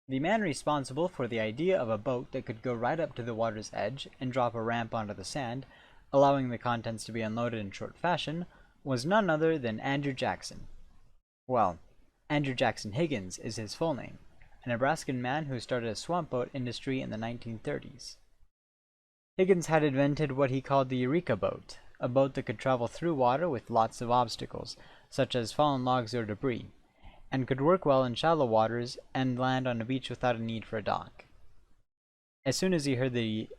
The man responsible for the idea of a boat that could go right up to the water's edge and drop a ramp onto the sand, allowing the contents to be unloaded in short fashion, was none other than Andrew Jackson. Well, Andrew Jackson Higgins is his full name, a Nebraskan man who started a swamp boat industry in the 1930s. Higgins had invented what he called the Eureka boat, a boat that could travel through water with lots of obstacles, such as fallen logs or debris, and could work well in shallow waters and land on a beach without a need for a dock. As soon as he heard the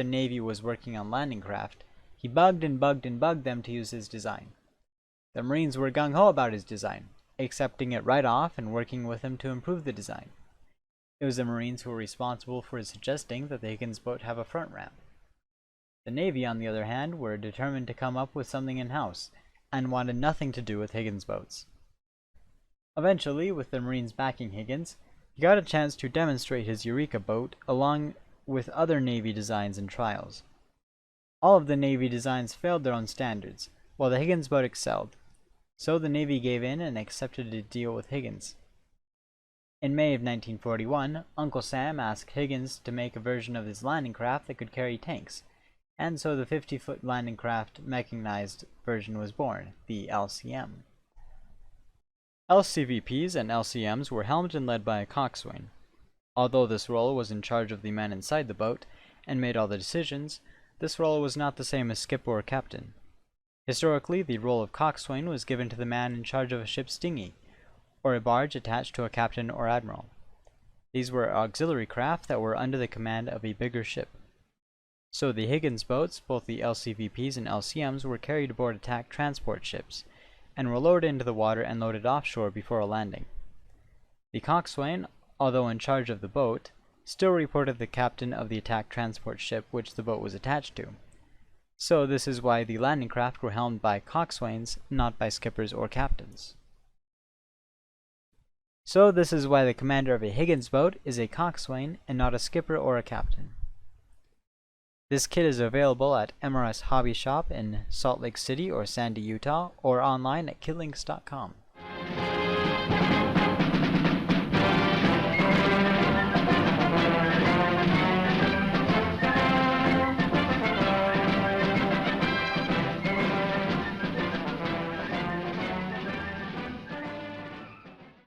Navy was working on landing craft, he bugged and bugged and bugged them to use his design. The Marines were gung-ho about his design, accepting it right off and working with him to improve the design. It was the Marines who were responsible for suggesting that the Higgins boat have a front ramp. The Navy, on the other hand, were determined to come up with something in-house, and wanted nothing to do with Higgins boats. Eventually, with the Marines backing Higgins, he got a chance to demonstrate his Eureka boat along with other Navy designs and trials. All of the Navy designs failed their own standards, while the Higgins boat excelled. So the Navy gave in and accepted a deal with Higgins. In May of 1941, Uncle Sam asked Higgins to make a version of his landing craft that could carry tanks, and so the 50-foot landing craft mechanized version was born, the LCM. LCVPs and LCMs were helmed and led by a coxswain. Although this role was in charge of the men inside the boat and made all the decisions, this role was not the same as skipper or captain. Historically, the role of coxswain was given to the man in charge of a ship's dinghy, or a barge attached to a captain or admiral. These were auxiliary craft that were under the command of a bigger ship. So the Higgins boats, both the LCVPs and LCMs, were carried aboard attack transport ships, and were lowered into the water and loaded offshore before a landing. The coxswain, although in charge of the boat, still reported the captain of the attack transport ship which the boat was attached to. So this is why the landing craft were helmed by coxswains, not by skippers or captains. So this is why the commander of a Higgins boat is a coxswain and not a skipper or a captain. This kit is available at MRS Hobby Shop in Salt Lake City or Sandy, Utah, or online at kitlinks.com.